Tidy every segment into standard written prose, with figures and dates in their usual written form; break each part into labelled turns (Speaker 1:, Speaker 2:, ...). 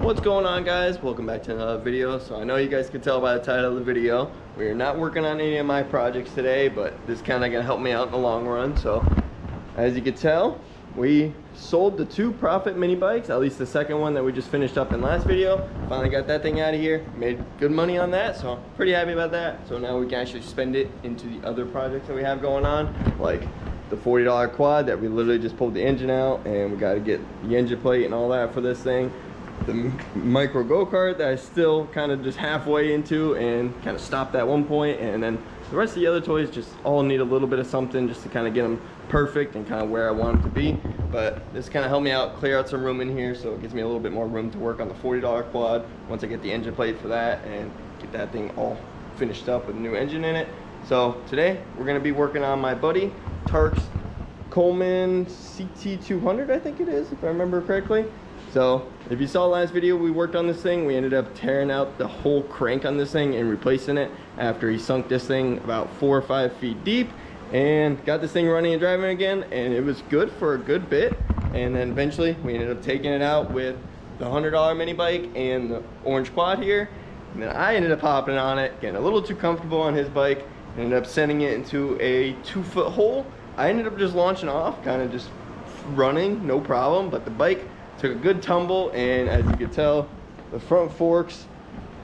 Speaker 1: What's going on, guys? Welcome back to another video. So I know you guys can tell by the title of the video, we are not working on any of my projects today, but this is kind of gonna help me out in the long run. So as you can tell, we sold the 2 profit mini bikes, at least the second one that we just finished up in last video. Finally got that thing out of here, made good money on that, so I'm pretty happy about that. So now we can actually spend it into the other projects that we have going on, like the $40 quad that we literally just pulled the engine out, and we got to get the engine plate and all that for this thing. The micro go-kart that I still kind of just halfway into and kind of stopped at one point, and then the rest of the other toys just all need a little bit of something just to kind of get them perfect and kind of where I want them to be. But this kind of helped me out, clear out some room in here, so it gives me a little bit more room to work on the $40 quad once I get the engine plate for that and get that thing all finished up with a new engine in it. So today we're going to be working on my buddy Tark's Coleman CT200, I think it is, if I remember correctly. So if you saw last video, we worked on this thing. We ended up tearing out the whole crank on this thing and replacing it after he sunk this thing about 4 or 5 feet deep, and got this thing running and driving again, and it was good for a good bit. And then eventually we ended up taking it out with the $100 mini bike and the orange quad here, and then I ended up hopping on it, getting a little too comfortable on his bike, and ended up sending it into a 2-foot hole. I ended up just launching off, kind of just running, no problem, but the bike took a good tumble, and as you can tell, the front forks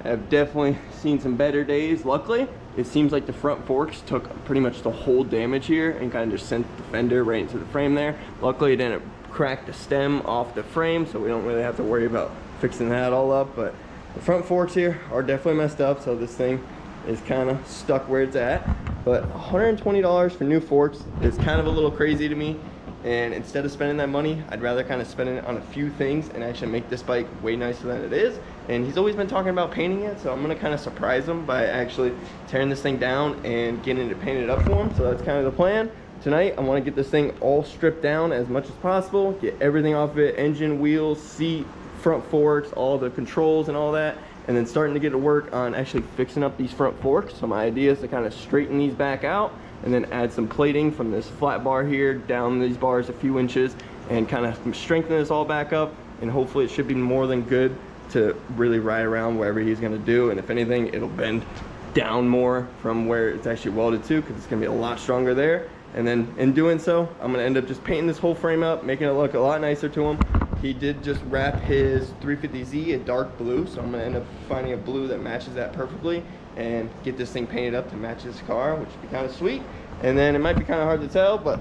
Speaker 1: have definitely seen some better days. Luckily, it seems like the front forks took pretty much the whole damage here and kind of just sent the fender right into the frame there. Luckily, it didn't crack the stem off the frame, so we don't really have to worry about fixing that all up. But the front forks here are definitely messed up, so this thing is kind of stuck where it's at. But $120 for new forks is kind of a little crazy to me. And instead of spending that money, I'd rather kind of spend it on a few things and actually make this bike way nicer than it is. And he's always been talking about painting it, so I'm gonna kind of surprise him by actually tearing this thing down and getting it painted up for him. So that's kind of the plan. Tonight, I wanna get this thing all stripped down as much as possible, get everything off of it, engine, wheels, seat, front forks, all the controls and all that, and then starting to get to work on actually fixing up these front forks. So my idea is to kind of straighten these back out, and then add some plating from this flat bar here down these bars a few inches, and kind of strengthen this all back up, and hopefully it should be more than good to really ride around wherever he's going to do. And if anything, it'll bend down more from where it's actually welded to, because it's going to be a lot stronger there. And then in doing so, I'm going to end up just painting this whole frame up, making it look a lot nicer to him. He did just wrap his 350Z a dark blue, so I'm going to end up finding a blue that matches that perfectly and get this thing painted up to match his car, which would be kind of sweet. And then it might be kind of hard to tell, but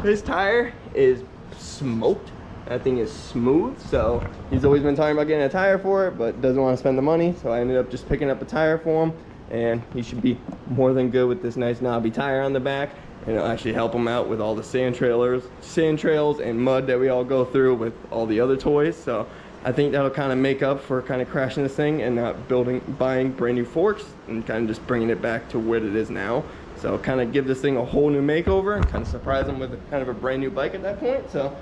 Speaker 1: his tire is smoked. That thing is smooth, so he's always been talking about getting a tire for it, but doesn't want to spend the money, so I ended up just picking up a tire for him, and he should be more than good with this nice knobby tire on the back. And it'll actually help him out with all the sand trails and mud that we all go through with all the other toys. So I think that'll kind of make up for kind of crashing this thing and not buying brand new forks, and kind of just bringing it back to what it is now. So kind of give this thing a whole new makeover and kind of surprise them with kind of a brand new bike at that point. So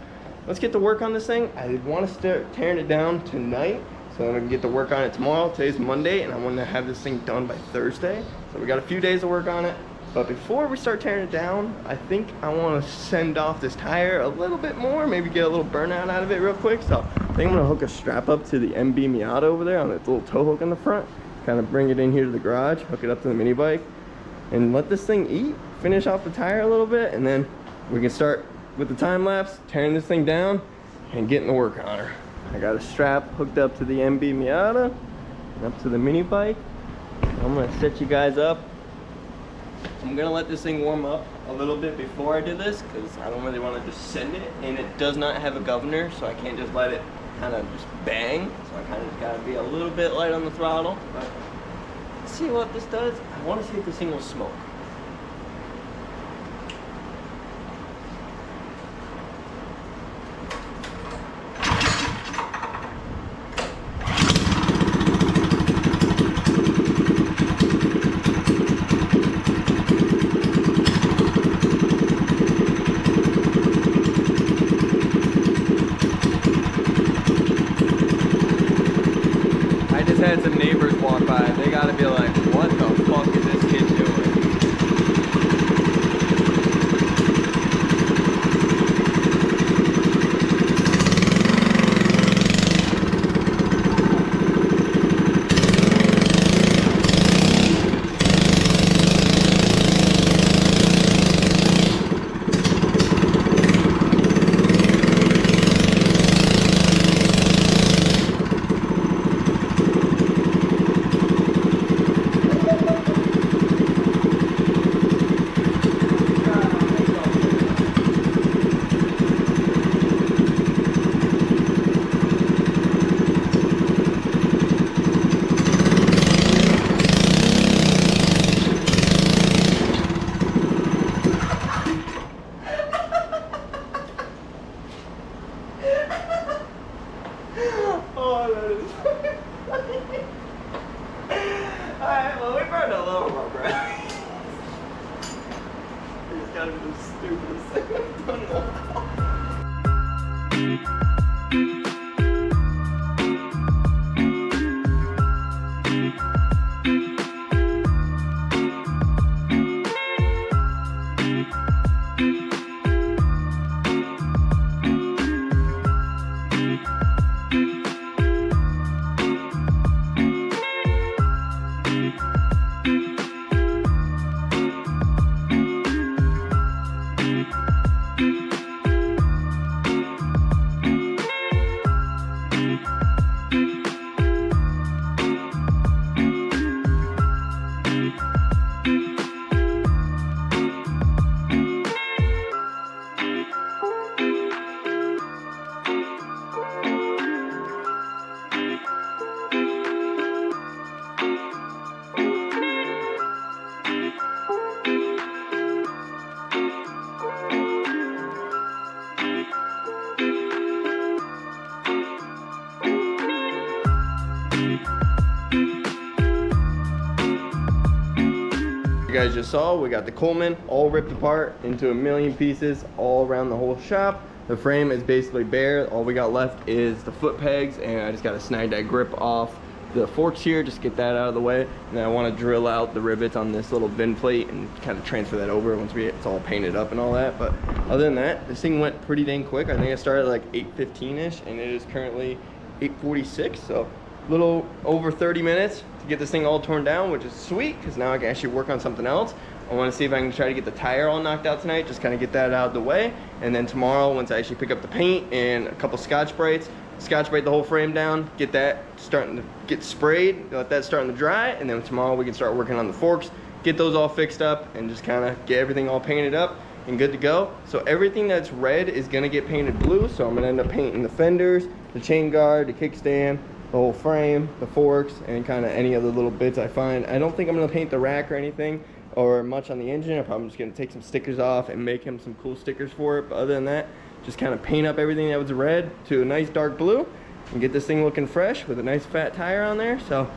Speaker 1: let's get to work on this thing. I want to start tearing it down tonight, so I'm gonna get to work on it tomorrow. Today's Monday, and I want to have this thing done by Thursday. So we got a few days to work on it. But before we start tearing it down, I think I want to send off this tire a little bit more, maybe get a little burnout out of it real quick. So I think I'm going to hook a strap up to the MB Miata over there on its little tow hook in the front, kind of bring it in here to the garage, hook it up to the mini bike, and let this thing eat, finish off the tire a little bit, and then we can start with the time lapse, tearing this thing down and getting to work on her. I got a strap hooked up to the MB Miata and up to the mini bike. I'm going to set you guys up. I'm gonna let this thing warm up a little bit before I do this, because I don't really want to just send it, and it does not have a governor, so I can't just let it kind of just bang. So I kind of just gotta be a little bit light on the throttle. But let's see what this does. I want to see if this thing will smoke. Had some neighbors walk by, they gotta be like, what the fuck is this kid doing? gotta be the stupidest thing I've done in a while. You guys just saw, we got the Coleman all ripped apart into a million pieces all around the whole shop. The frame is basically bare. All we got left is the foot pegs, and I just got to snag that grip off the forks here, just get that out of the way. And then I want to drill out the rivets on this little VIN plate and kind of transfer that over once it's all painted up and all that. But other than that, this thing went pretty dang quick. I think I started like 8:15ish, and it is currently 8:46, so a little over 30 minutes to get this thing all torn down, which is sweet because now I can actually work on something else. I want to see if I can try to get the tire all knocked out tonight, just kind of get that out of the way. And then tomorrow, once I actually pick up the paint and a couple Scotch Brites the whole frame down, get that starting to get sprayed, let that starting to dry, and then tomorrow we can start working on the forks, get those all fixed up, and just kind of get everything all painted up and good to go. So everything that's red is going to get painted blue, so I'm going to end up painting the fenders, the chain guard, the kickstand, the whole frame, the forks, and kind of any other little bits I find. I don't think I'm going to paint the rack or anything or much on the engine. I'm probably just going to take some stickers off and make him some cool stickers for it. But other than that, just kind of paint up everything that was red to a nice dark blue and get this thing looking fresh with a nice fat tire on there. So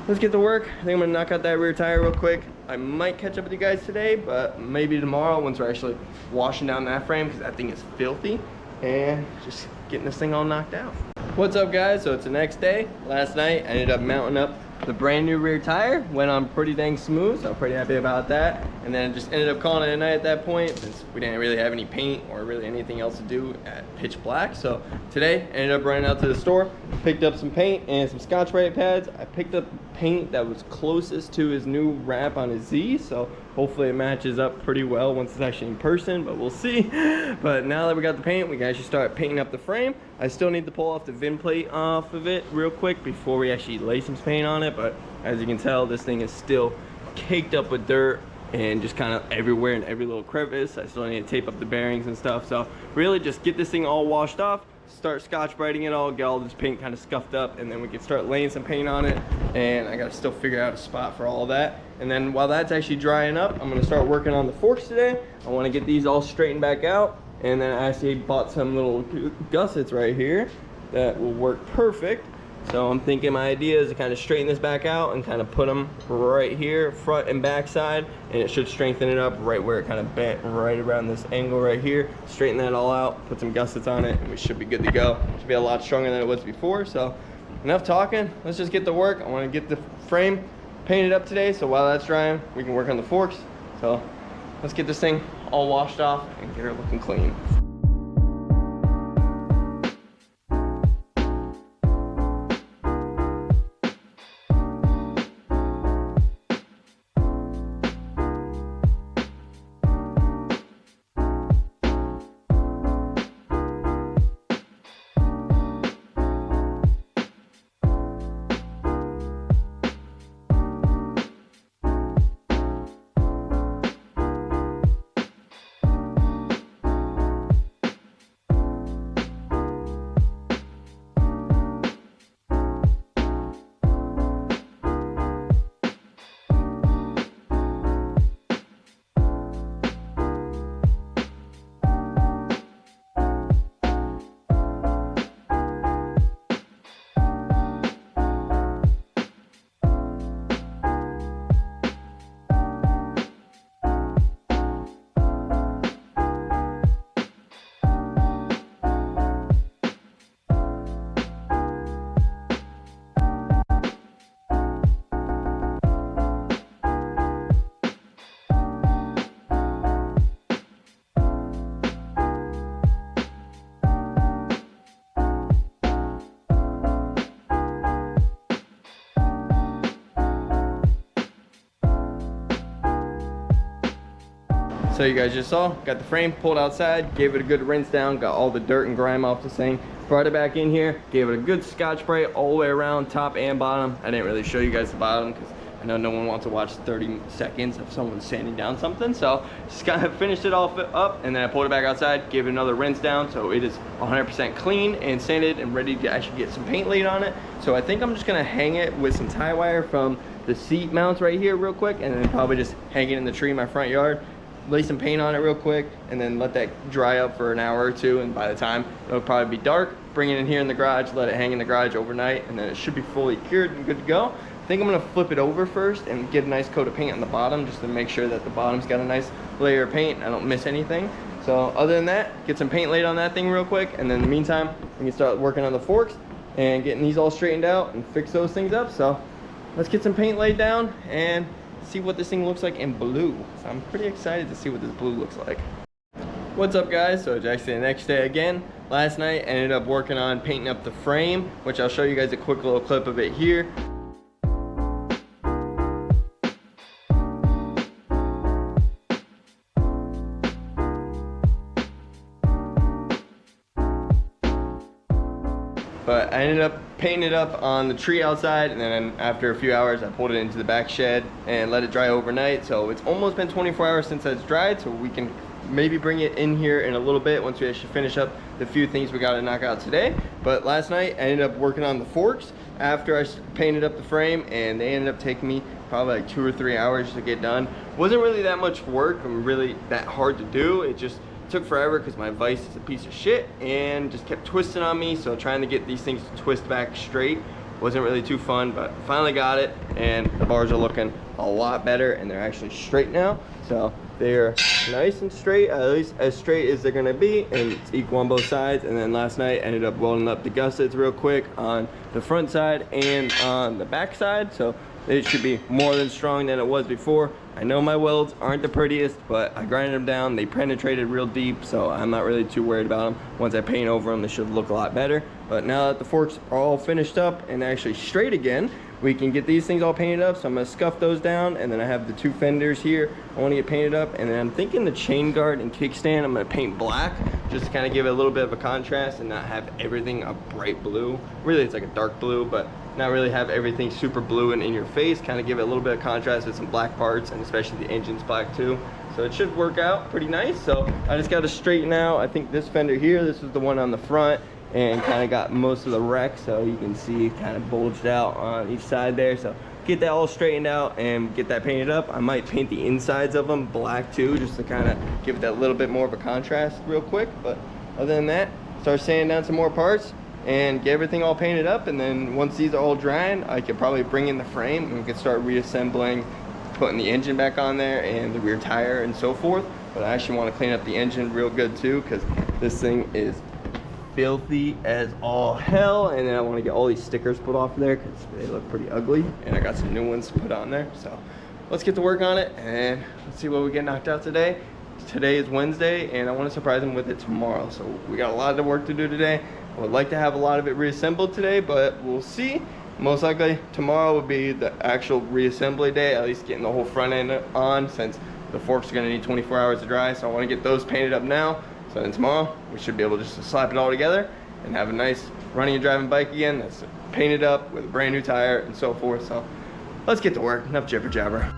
Speaker 1: let's get to work. I think I'm going to knock out that rear tire real quick. I might catch up with you guys today, but maybe tomorrow once we're actually washing down that frame, because that thing is filthy, and just getting this thing all knocked out. What's up, guys? So it's the next day. Last night I ended up mounting up the brand new rear tire. Went on pretty dang smooth, so I'm pretty happy about that. And then just ended up calling it a night at that point, since we didn't really have any paint or really anything else to do at pitch black. So today I ended up running out to the store, picked up some paint and some Scotch-Brite pads. I picked up paint that was closest to his new wrap on his Z, so hopefully it matches up pretty well once it's actually in person, but we'll see. But now that we got the paint, we can actually start painting up the frame. I still need to pull off the VIN plate off of it real quick before we actually lay some paint on it. But as you can tell, this thing is still caked up with dirt and just kind of everywhere in every little crevice. I still need to tape up the bearings and stuff. So really just get this thing all washed off, start Scotch-Briting it all, get all this paint kind of scuffed up, and then we can start laying some paint on it. And I gotta still figure out a spot for all of that. And then while that's actually drying up, I'm gonna start working on the forks today. I wanna get these all straightened back out. And then I actually bought some little gussets right here that will work perfect. So I'm thinking my idea is to kind of straighten this back out and kind of put them right here, front and back side, and it should strengthen it up right where it kind of bent right around this angle right here. Straighten that all out, put some gussets on it, and we should be good to go. Should be a lot stronger than it was before. So enough talking, let's just get to work. I want to get the frame painted up today, so while that's drying, we can work on the forks. So let's get this thing all washed off and get her looking clean. So you guys just saw, got the frame pulled outside, gave it a good rinse down, got all the dirt and grime off the thing, brought it back in here, gave it a good Scotch spray all the way around, top and bottom. I didn't really show you guys the bottom because I know no one wants to watch 30 seconds of someone sanding down something. So just kind of finished it all up, and then I pulled it back outside, gave it another rinse down, so it is 100% clean and sanded and ready to actually get some paint laid on it. So I think I'm just gonna hang it with some tie wire from the seat mounts right here real quick, and then probably just hang it in the tree in my front yard, lay some paint on it real quick, and then let that dry up for an hour or two. And by the time it'll probably be dark, bring it in here in the garage, let it hang in the garage overnight, and then it should be fully cured and good to go. I think I'm gonna flip it over first and get a nice coat of paint on the bottom just to make sure that the bottom's got a nice layer of paint and I don't miss anything. So other than that, get some paint laid on that thing real quick, and then in the meantime, we can start working on the forks and getting these all straightened out and fix those things up. So let's get some paint laid down and see what this thing looks like in blue. So I'm pretty excited to see what this blue looks like. What's up, guys? So it's actually the next day again. Last night I ended up working on painting up the frame, which I'll show you guys a quick little clip of it here. But I ended up painting it up on the tree outside, and then after a few hours I pulled it into the back shed and let it dry overnight. So it's almost been 24 hours since it's dried, so we can maybe bring it in here in a little bit once we actually finish up the few things we got to knock out today. But last night I ended up working on the forks after I painted up the frame, and they ended up taking me probably like 2 or 3 hours to get done. Wasn't really that much work and really that hard to do. It just took forever because my vise is a piece of shit and just kept twisting on me. So trying to get these things to twist back straight wasn't really too fun, but finally got it, and the bars are looking a lot better and they're actually straight now. So they're nice and straight, at least as straight as they're gonna be, and it's equal on both sides. And then last night I ended up welding up the gussets real quick on the front side and on the back side, so it should be more than strong than it was before. I know my welds aren't the prettiest, but I grinded them down. They penetrated real deep, so I'm not really too worried about them. Once I paint over them, they should look a lot better. But now that the forks are all finished up and actually straight again, we can get these things all painted up. So I'm gonna scuff those down, and then I have the 2 fenders here I wanna get painted up. And then I'm thinking the chain guard and kickstand I'm gonna paint black, just to kind of give it a little bit of a contrast and not have everything a bright blue. Really, it's like a dark blue, but not really have everything super blue and in your face. Kind of give it a little bit of contrast with some black parts, and especially the engine's black too. So it should work out pretty nice. So I just got to straighten out, I think this fender here, this is the one on the front, and kind of got most of the wreck, so you can see kind of bulged out on each side there. So get that all straightened out and get that painted up. I might paint the insides of them black too, just to kind of give it that little bit more of a contrast real quick. But other than that, start sanding down some more parts and get everything all painted up. And then once these are all drying, I could probably bring in the frame and we could start reassembling, putting the engine back on there and the rear tire and so forth. But I actually want to clean up the engine real good too, because this thing is filthy as all hell. And then I want to get all these stickers put off there because they look pretty ugly, and I got some new ones to put on there. So let's get to work on it and let's see what we get knocked out today. Today is Wednesday, and I want to surprise them with it tomorrow. So we got a lot of work to do today. I would like to have a lot of it reassembled today, but we'll see. Most likely tomorrow will be the actual reassembly day, at least getting the whole front end on, since the forks are going to need 24 hours to dry. So I want to get those painted up now, so then tomorrow we should be able just to slap it all together and have a nice running and driving bike again that's painted up with a brand new tire and so forth. So let's get to work. Enough jibber jabber.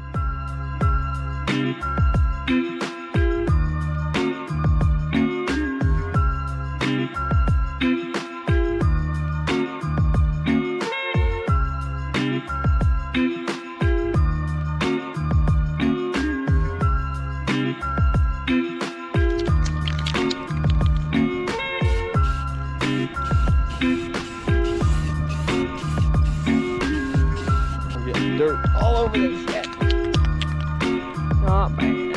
Speaker 1: Dirt all over this shit. Oh man.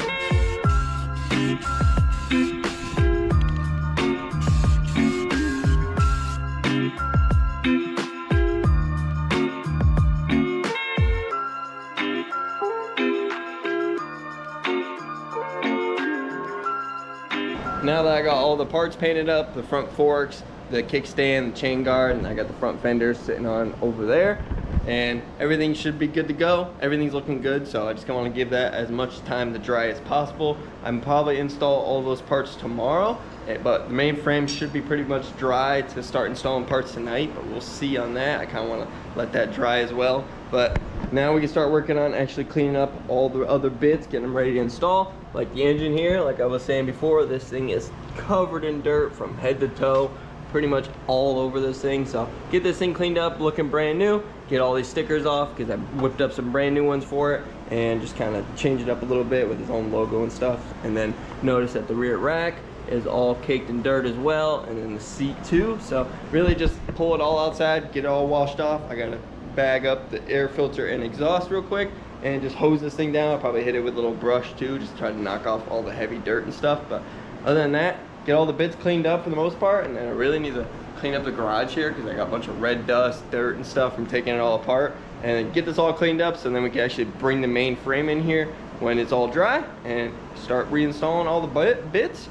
Speaker 1: Now that I got all the parts painted up, the front forks, the kickstand, the chain guard, and I got the front fenders sitting on over there, and everything should be good to go. Everything's looking good, so I just want to give that as much time to dry as possible. I'm probably install all those parts tomorrow, but the main frame should be pretty much dry to start installing parts tonight, but we'll see on that. I kind of want to let that dry as well. But now we can start working on actually cleaning up all the other bits, getting them ready to install. Like the engine here, like I was saying before, this thing is covered in dirt from head to toe, pretty much all over this thing. So get this thing cleaned up, looking brand new, get all these stickers off because I whipped up some brand new ones for it, and just kind of change it up a little bit with his own logo and stuff. And then notice that the rear rack is all caked in dirt as well, and then the seat too. So really just pull it all outside, get it all washed off. I gotta bag up the air filter and exhaust real quick and just hose this thing down. I'll probably hit it with a little brush too, just try to knock off all the heavy dirt and stuff. But other than that, get all the bits cleaned up for the most part. And then I really need to clean up the garage here because I got a bunch of red dust, dirt and stuff from taking it all apart. And then get this all cleaned up so then we can actually bring the main frame in here when it's all dry and start reinstalling all the bits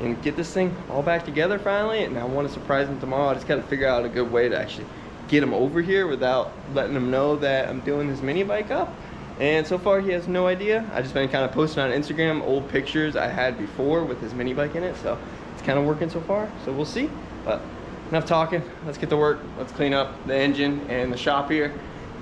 Speaker 1: and get this thing all back together finally. And I want to surprise him tomorrow. I just got to figure out a good way to actually get him over here without letting him know that I'm doing his mini bike up. And so far he has no idea. I just been kind of posting on Instagram old pictures I had before with his mini bike in it, so it's kind of working so far, so we'll see. But enough talking, let's get to work. Let's clean up the engine and the shop here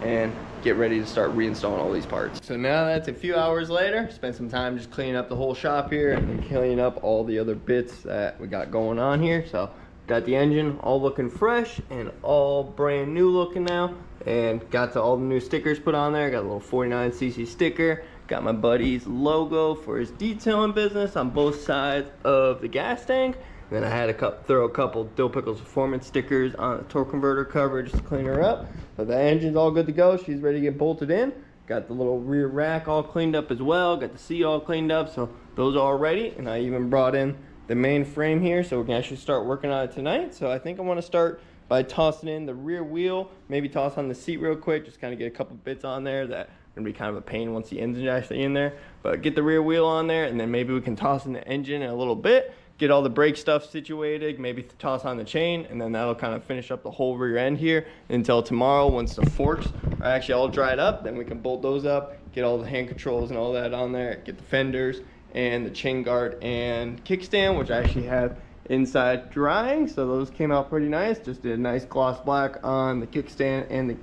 Speaker 1: and get ready to start reinstalling all these parts. So now that's a few hours later, spent some time just cleaning up the whole shop here and cleaning up all the other bits that we got going on here. So got the engine all looking fresh and all brand new looking now, and got to all the new stickers put on there. Got a little 49cc sticker, got my buddy's logo for his detailing business on both sides of the gas tank. And then I had to throw a couple DillPicklesPerformance stickers on the torque converter cover just to clean her up. But the engine's all good to go. She's ready to get bolted in. Got the little rear rack all cleaned up as well. Got the seat all cleaned up, so those are all ready. And I even brought in the main frame here so we can actually start working on it tonight. So I think I want to start by tossing in the rear wheel, maybe toss on the seat real quick, just kind of get a couple bits on there that are gonna be kind of a pain once the engine's actually in there. But get the rear wheel on there, and then maybe we can toss in the engine in a little bit, get all the brake stuff situated, maybe toss on the chain, and then that'll kind of finish up the whole rear end here until tomorrow once the forks are actually all dried up. Then we can bolt those up, get all the hand controls and all that on there, get the fenders and the chain guard and kickstand, which I actually have inside drying. So those came out pretty nice. Just did a nice gloss black on the kickstand and the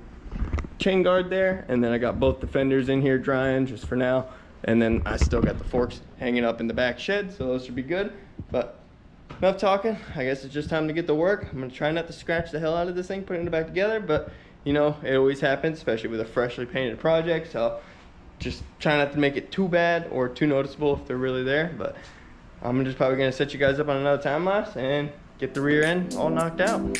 Speaker 1: chain guard there. And then I got both the fenders in here drying just for now. And then I still got the forks hanging up in the back shed, so those should be good. But enough talking. I guess it's just time to get to work. I'm gonna try not to scratch the hell out of this thing, putting it back together, but you know, it always happens, especially with a freshly painted project. So just try not to make it too bad or too noticeable if they're really there. But I'm just probably gonna set you guys up on another time lapse and get the rear end all knocked out.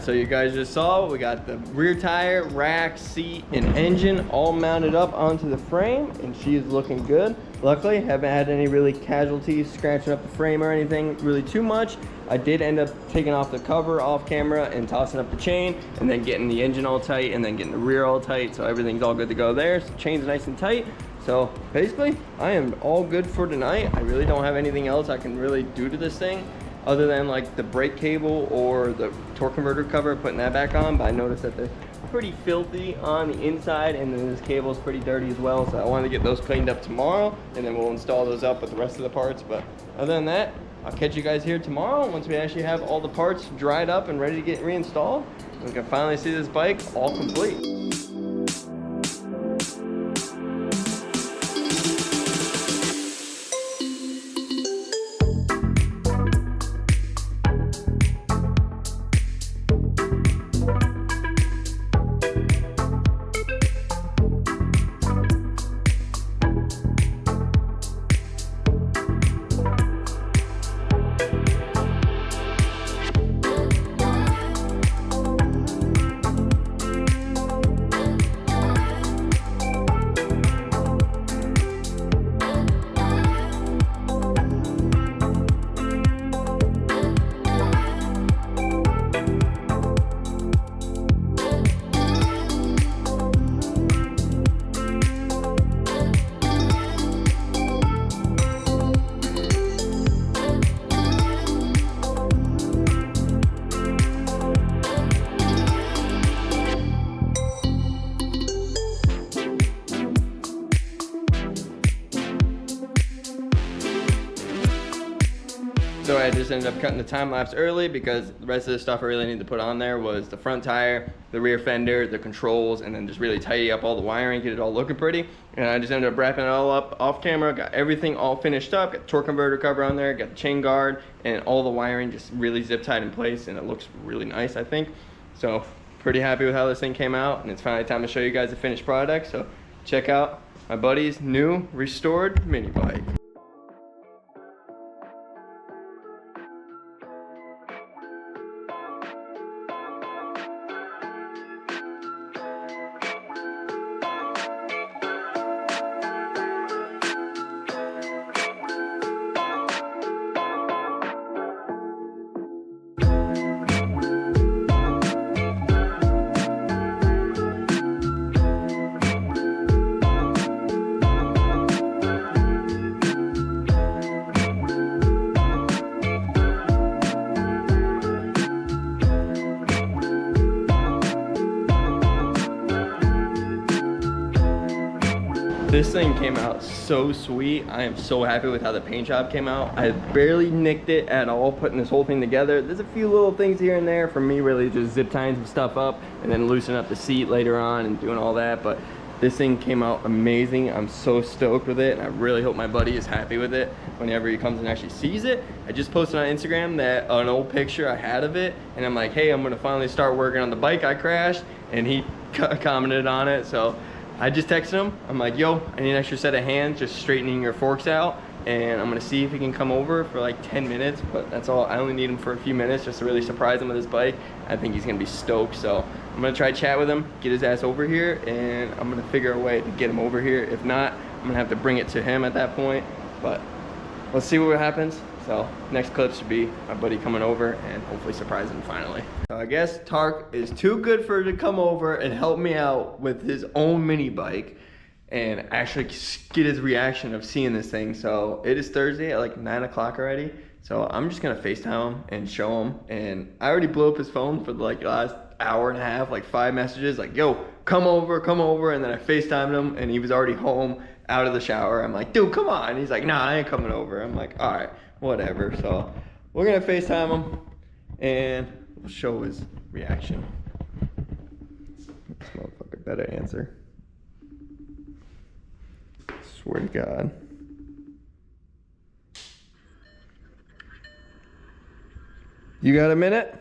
Speaker 1: So you guys just saw we got the rear tire, rack, seat, and engine all mounted up onto the frame, and she is looking good. Luckily, haven't had any really casualties scratching up the frame or anything really too much. I did end up taking off the cover off camera and tossing up the chain, and then getting the engine all tight, and then getting the rear all tight, so everything's all good to go there. So chain's nice and tight. So basically, I am all good for tonight. I really don't have anything else I can really do to this thing, other than like the brake cable or the torque converter cover, putting that back on. But I noticed that the pretty filthy on the inside, and then this cable is pretty dirty as well, so I wanted to get those cleaned up tomorrow, and then we'll install those up with the rest of the parts. But other than that, I'll catch you guys here tomorrow once we actually have all the parts dried up and ready to get reinstalled. We can finally see this bike all complete. So I just ended up cutting the time lapse early because the rest of the stuff I really needed to put on there was the front tire, the rear fender, the controls, and then just really tidy up all the wiring, get it all looking pretty. And I just ended up wrapping it all up off camera, got everything all finished up, got the torque converter cover on there, got the chain guard, and all the wiring just really zip tied in place, and it looks really nice, I think. So pretty happy with how this thing came out, and it's finally time to show you guys the finished product. So check out my buddy's new restored mini bike. This thing came out so sweet. I am so happy with how the paint job came out. I barely nicked it at all putting this whole thing together. There's a few little things here and there for me, really just zip tying some stuff up and then loosening up the seat later on and doing all that. But this thing came out amazing. I'm so stoked with it, and I really hope my buddy is happy with it whenever he comes and actually sees it. I just posted on Instagram that an old picture I had of it, and I'm like, hey, I'm gonna finally start working on the bike I crashed, and he commented on it. So I just texted him. I'm like, yo, I need an extra set of hands just straightening your forks out, and I'm gonna see if he can come over for like 10 minutes, but that's all. I only need him for a few minutes just to really surprise him with his bike. I think he's gonna be stoked. So I'm gonna try to chat with him, get his ass over here, and I'm gonna figure a way to get him over here. If not, I'm gonna have to bring it to him at that point, but let's see what happens. So next clip should be my buddy coming over and hopefully surprise him finally. So I guess Tark is too good for to come over and help me out with his own mini bike and actually get his reaction of seeing this thing. So it is Thursday at like 9 o'clock already. So I'm just gonna FaceTime him and show him. And I already blew up his phone for like the last hour and a half, like 5 messages, like, yo, come over. And then I FaceTimed him and he was already home out of the shower. I'm like, dude, come on. He's like, nah, I ain't coming over. I'm like, all right, whatever. So we're gonna FaceTime him and we'll show his reaction. This motherfucker better answer. Swear to God. You got a minute?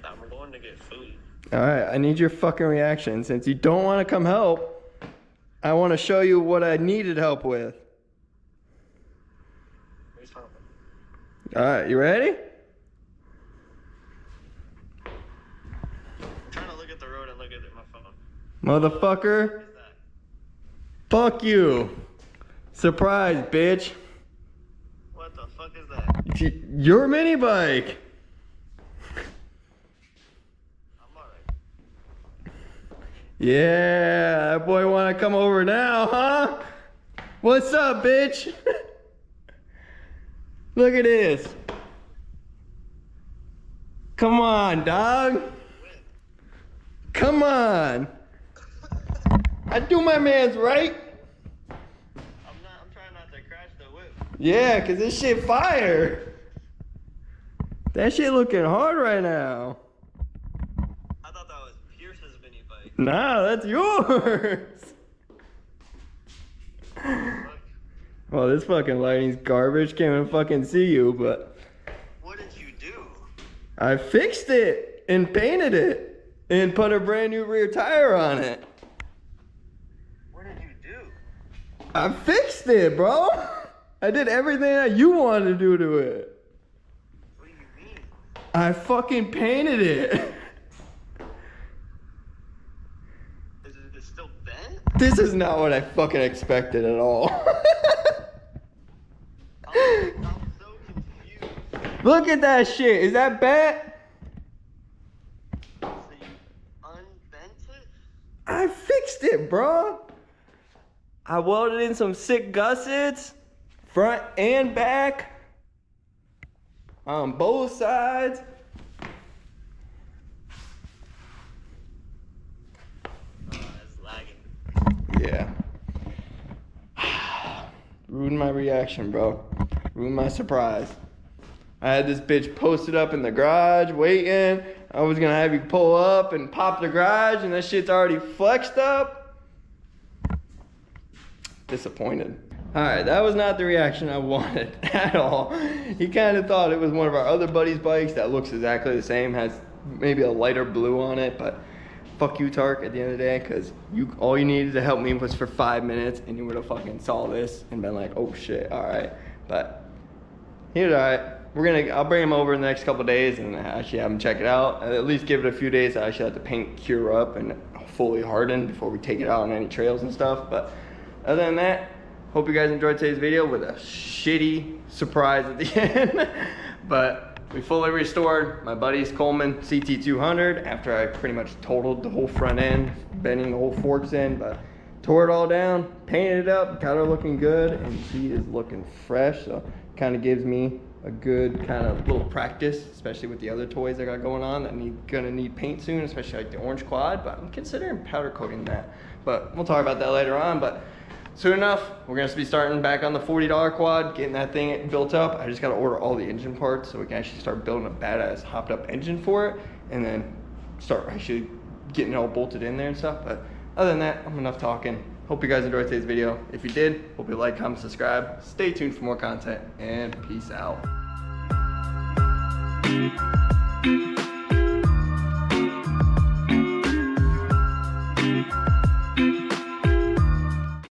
Speaker 2: I'm going to get food.
Speaker 1: All right, I need your fucking reaction. Since you don't want to come help, I want to show you what I needed help with. All right, you ready?
Speaker 2: I'm trying to look at the road and look at my phone.
Speaker 1: Motherfucker.
Speaker 2: What is that?
Speaker 1: Fuck you. Surprise, bitch.
Speaker 2: What the fuck is that?
Speaker 1: Your mini bike.
Speaker 2: I'm alright.
Speaker 1: Yeah, that boy want to come over now, huh? What's up, bitch? Look at this. Come on, dog. Come on. I do my man's right.
Speaker 2: I'm trying not to crash the whip.
Speaker 1: Yeah, cause this shit fire. That shit looking hard right now.
Speaker 2: I thought that was Pierce's mini bike.
Speaker 1: Nah, that's yours.
Speaker 2: Look,
Speaker 1: Well, this fucking lighting's garbage. Can't even fucking see you, but
Speaker 2: what did you do?
Speaker 1: I fixed it and painted it and put a brand new rear tire on it.
Speaker 2: What did you do?
Speaker 1: I fixed it, bro. I did everything that you wanted to do to it.
Speaker 2: What do you mean?
Speaker 1: I fucking painted it.
Speaker 2: Is it still bent?
Speaker 1: This is not what I fucking expected at all.
Speaker 2: I'm so confused.
Speaker 1: Look at that shit. Is that bent?
Speaker 2: So you unbent it?
Speaker 1: I fixed it, bro. I welded in some sick gussets, front and back, on both sides.
Speaker 2: It's lagging.
Speaker 1: Yeah. Ruined my reaction, bro. Ruined my surprise. I had this bitch posted up in the garage waiting. I was gonna have you pull up and pop the garage, and that shit's already flexed up. Disappointed. Alright, that was not the reaction I wanted at all. He kind of thought it was one of our other buddies' bikes that looks exactly the same, has maybe a lighter blue on it, but fuck you, Tark, at the end of the day, because all you needed to help me was for 5 minutes, and you would have fucking saw this and been like, oh shit, alright. But he was alright. I'll bring him over in the next couple of days and actually have him check it out. At least give it a few days. I actually have the paint cure up and fully harden before we take it out on any trails and stuff. But other than that, hope you guys enjoyed today's video with a shitty surprise at the end. But we fully restored my buddy's Coleman CT200 after I pretty much totaled the whole front end, bending the whole forks in, but tore it all down, painted it up, got her looking good, and she is looking fresh. So kind of gives me a good kind of little practice, especially with the other toys I got going on that gonna need paint soon, especially like the orange quad, but I'm considering powder coating that. But we'll talk about that later on. But soon enough, we're gonna be starting back on the $40 quad, getting that thing built up. I just gotta order all the engine parts so we can actually start building a badass hopped up engine for it, and then start actually getting it all bolted in there and stuff. But other than that, I'm enough talking. Hope you guys enjoyed today's video. If you did, hope you like, comment, subscribe. Stay tuned for more content, and peace out.